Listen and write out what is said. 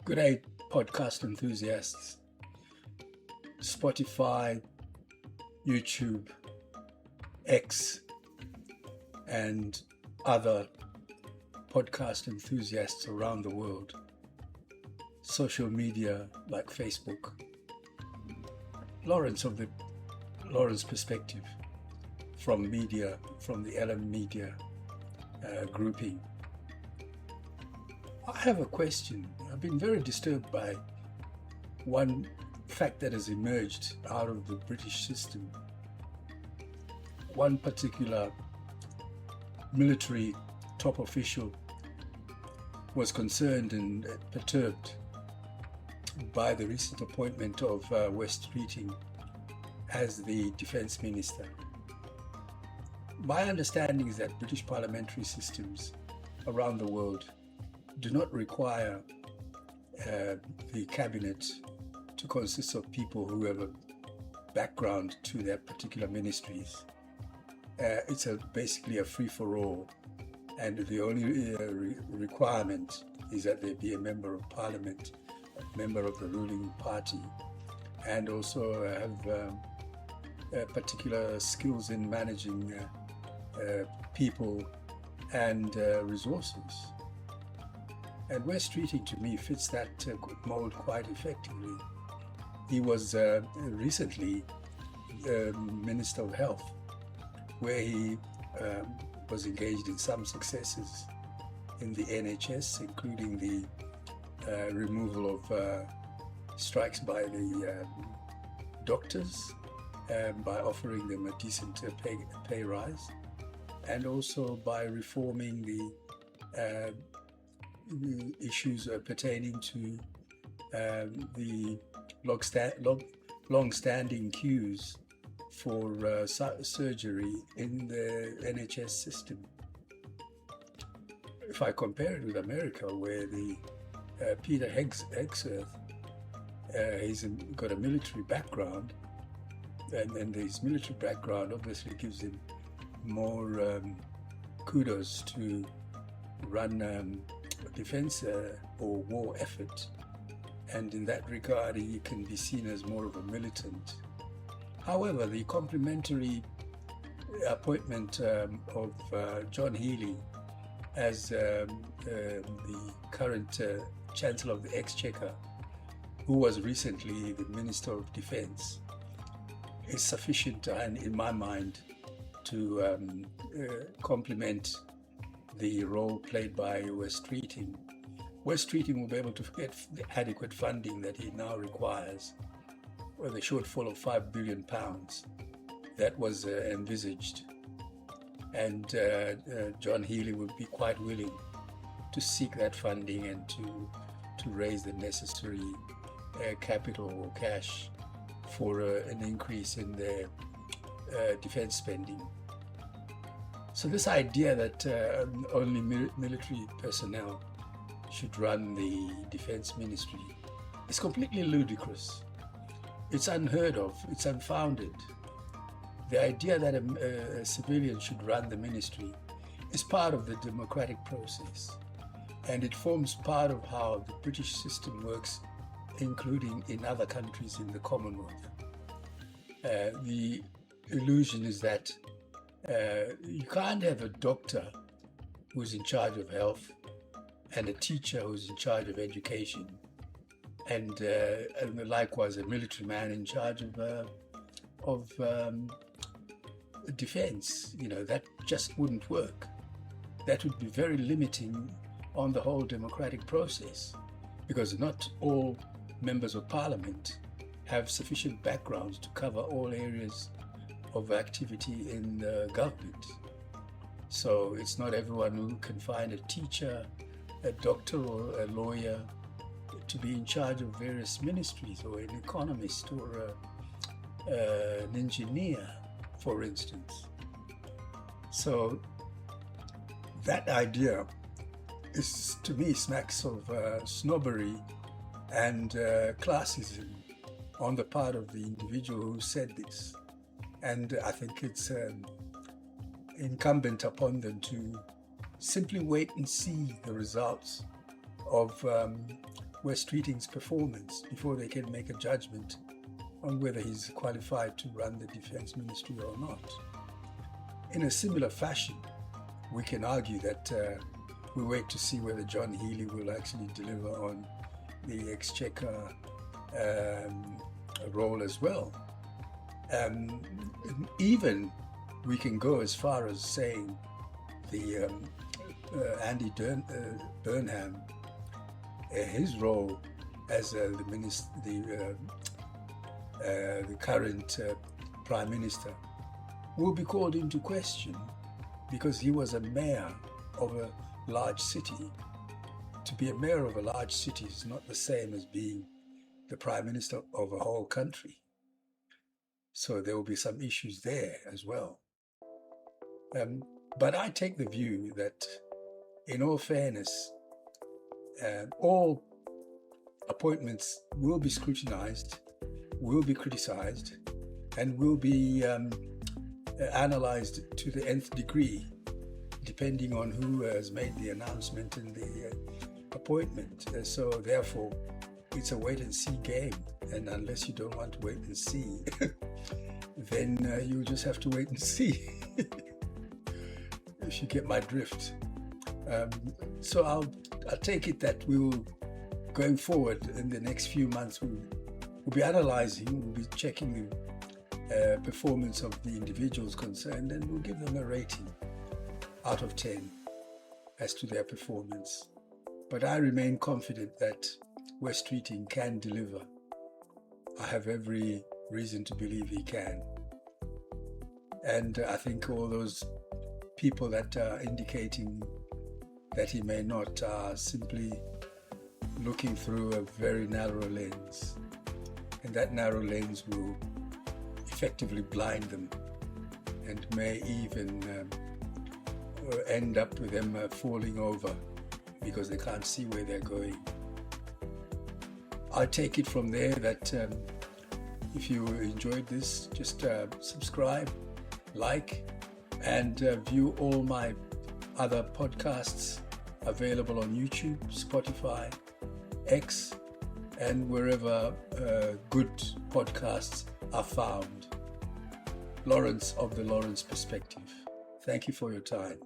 Good day, podcast enthusiasts. Spotify, YouTube, X, and other podcast enthusiasts around the world. Social media like Facebook. Lawrence perspective from media, from the LM media grouping. I have a question. I've been very disturbed by one fact that has emerged out of the British system. One particular military top official was concerned and perturbed by the recent appointment of Wes Streeting as the defense minister. My understanding is that British parliamentary systems around the world do not require the cabinet to consist of people who have a background to their particular ministries. It's basically a free-for-all, and the only requirement is that there be a member of parliament, a member of the ruling party, and also have particular skills in managing people and resources. And Wes Streeting, to me, fits that mold quite effectively. He was recently Minister of Health, where he was engaged in some successes in the NHS, including the removal of strikes by the doctors, by offering them a decent pay rise, and also by reforming the issues pertaining to the long-standing queues for surgery in the NHS system. If I compare it with America, where the Peter Hegseth, he's got a military background, and his military background obviously gives him more kudos to run defense or war effort, and in that regard he can be seen as more of a militant. However, the complementary appointment of John Healey as the current Chancellor of the Exchequer, who was recently the Minister of Defense, is sufficient, and in my mind, to complement the role played by Wes Streeting. Wes Streeting will be able to get the adequate funding that he now requires, with a shortfall of £5 billion that was envisaged. And John Healey would be quite willing to seek that funding and to raise the necessary capital or cash for an increase in their defense spending. So this idea that only military personnel should run the defense ministry is completely ludicrous. It's unheard of. It's unfounded. The idea that a civilian should run the ministry is part of the democratic process, and it forms part of how the British system works, including in other countries in the Commonwealth. The illusion is that you can't have a doctor who's in charge of health and a teacher who's in charge of education, and likewise a military man in charge of defense. That just wouldn't work. That would be very limiting on the whole democratic process, because not all members of parliament have sufficient backgrounds to cover all areas of activity in the government. So it's not everyone who can find a teacher, a doctor, or a lawyer to be in charge of various ministries, or an economist, or an engineer, for instance. So that idea is, to me, smacks of snobbery and classism on the part of the individual who said this. And I think it's incumbent upon them to simply wait and see the results of Wes Streeting's performance before they can make a judgment on whether he's qualified to run the Defense Ministry or not. In a similar fashion, we can argue that we wait to see whether John Healey will actually deliver on the Exchequer role as well. Even we can go as far as saying the Andy Burnham, his role as the current Prime Minister will be called into question because he was a mayor of a large city. To be a mayor of a large city is not the same as being the Prime Minister of a whole country. So there will be some issues there as well. But I take the view that, in all fairness, all appointments will be scrutinized, will be criticized, and will be analyzed to the nth degree, depending on who has made the announcement and the appointment. So therefore, it's a wait-and-see game. And unless you don't want to wait and see, then you'll just have to wait and see. If you get my drift. So I'll take it that we will, going forward in the next few months, we'll be analyzing, we'll be checking the performance of the individuals concerned, and we'll give them a rating out of 10 as to their performance. But I remain confident that Wes Streeting can deliver. I have every reason to believe he can. And I think all those people that are indicating that he may not are simply looking through a very narrow lens. And that narrow lens will effectively blind them and may even end up with them falling over because they can't see where they're going. I take it from there that if you enjoyed this, just subscribe, like, and view all my other podcasts available on YouTube, Spotify, X, and wherever good podcasts are found. Lawrence of the Lawrence Perspective. Thank you for your time.